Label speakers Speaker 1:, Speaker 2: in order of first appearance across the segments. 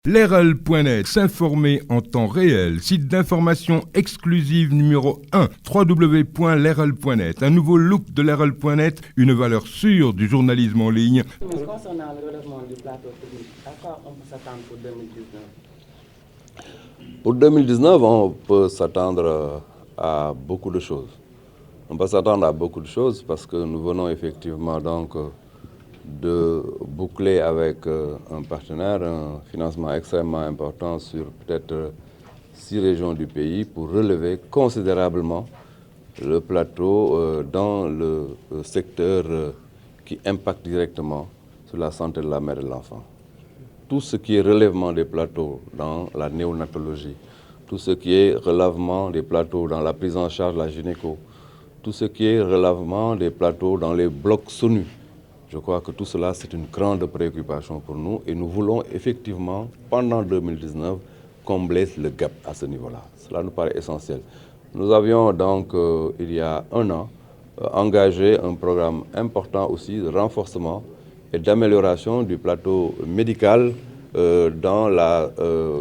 Speaker 1: L'RL.net, s'informer en temps réel, site d'information exclusive numéro 1, www.l'RL.net, un nouveau look de l'RL.net, une valeur sûre du journalisme en ligne.
Speaker 2: Concernant le relèvement du plateau public, à quoi on peut s'attendre pour 2019?
Speaker 3: Pour 2019, on peut s'attendre à beaucoup de choses. On peut s'attendre à beaucoup de choses parce que nous venons effectivement donc de boucler avec un partenaire un financement extrêmement important sur peut-être 6 régions du pays pour relever considérablement le plateau dans le secteur qui impacte directement sur la santé de la mère et de l'enfant. Tout ce qui est relèvement des plateaux dans la néonatologie, tout ce qui est relèvement des plateaux dans la prise en charge de la gynéco, tout ce qui est relèvement des plateaux dans les blocs SONU. Je crois que tout cela, c'est une grande préoccupation pour nous et nous voulons effectivement, pendant 2019, combler le gap à ce niveau-là. Cela nous paraît essentiel. Nous avions donc, il y a un an, engagé un programme important aussi de renforcement et d'amélioration du plateau médical dans la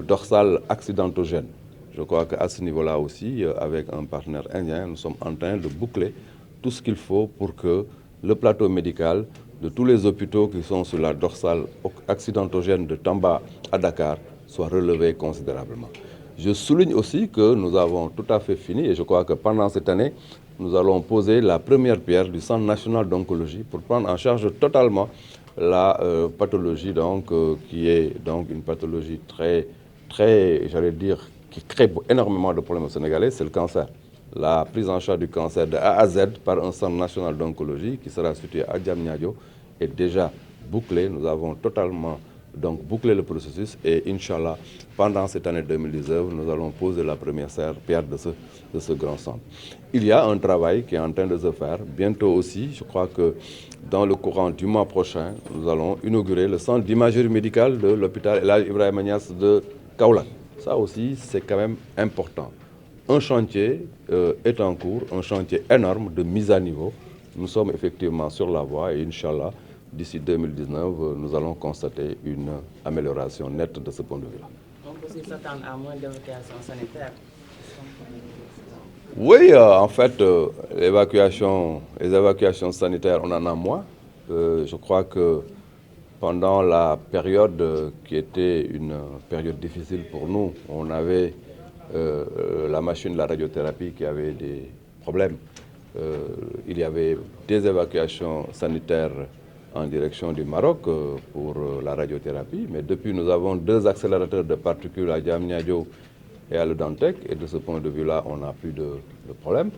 Speaker 3: dorsale accidentogène. Je crois qu'à ce niveau-là aussi, avec un partenaire indien, nous sommes en train de boucler tout ce qu'il faut pour que le plateau médical de tous les hôpitaux qui sont sur la dorsale accidentogène de Tamba à Dakar soit relevé considérablement. Je souligne aussi que nous avons tout à fait fini et je crois que pendant cette année, nous allons poser la première pierre du Centre national d'oncologie pour prendre en charge totalement la pathologie donc, qui est donc une pathologie très, j'allais dire, qui crée énormément de problèmes au Sénégalais, c'est le cancer. La prise en charge du cancer de A à Z par un centre national d'oncologie qui sera situé à Diamniadio est déjà bouclé. Nous avons totalement donc bouclé le processus et Inch'Allah, pendant cette année 2019, nous allons poser la première pierre de ce grand centre. Il y a un travail qui est en train de se faire. Bientôt aussi, je crois que dans le courant du mois prochain, nous allons inaugurer le centre d'imagerie médicale de l'hôpital El Hadj Ibrahima Niass de Kaolack. Ça aussi, c'est quand même important. Un chantier est en cours, un chantier énorme de mise à niveau. Nous sommes effectivement sur la voie et Inch'Allah, d'ici 2019, nous allons constater une amélioration nette de ce point de vue-là.
Speaker 2: On peut aussi s'attendre à moins d'évacuation sanitaire.
Speaker 3: Oui, en fait, les évacuations sanitaires, on en a moins. Je crois que pendant la période qui était une période difficile pour nous, on avait la machine de la radiothérapie qui avait des problèmes. Il y avait des évacuations sanitaires en direction du Maroc pour la radiothérapie, mais depuis nous avons 2 accélérateurs de particules à Diamniadio et à Le Dantec, et de ce point de vue-là, on n'a plus de problème.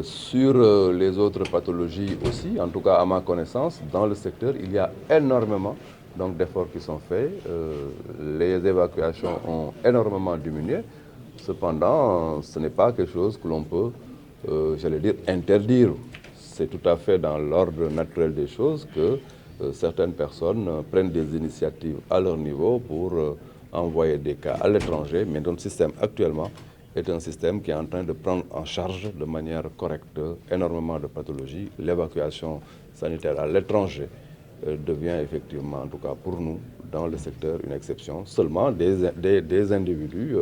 Speaker 3: Sur les autres pathologies aussi, en tout cas à ma connaissance, dans le secteur, il y a énormément d'efforts qui sont faits. Les évacuations ont énormément diminué. Cependant, ce n'est pas quelque chose que l'on peut, j'allais dire, interdire. C'est tout à fait dans l'ordre naturel des choses que certaines personnes prennent des initiatives à leur niveau pour envoyer des cas à l'étranger, mais notre système actuellement est un système qui est en train de prendre en charge de manière correcte énormément de pathologies. L'évacuation sanitaire à l'étranger devient effectivement, en tout cas pour nous, dans le secteur, une exception. Seulement des individus,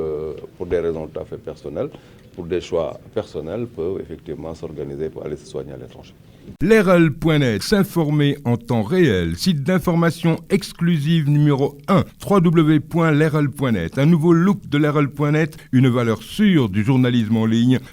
Speaker 3: pour des raisons tout à fait personnelles, pour des choix personnels, peuvent effectivement s'organiser pour aller se soigner à l'étranger.
Speaker 1: L'RL.net, s'informer en temps réel, site d'information exclusive numéro 1, www.l'RL.net, un nouveau look de l'RL.net, une valeur sûre du journalisme en ligne.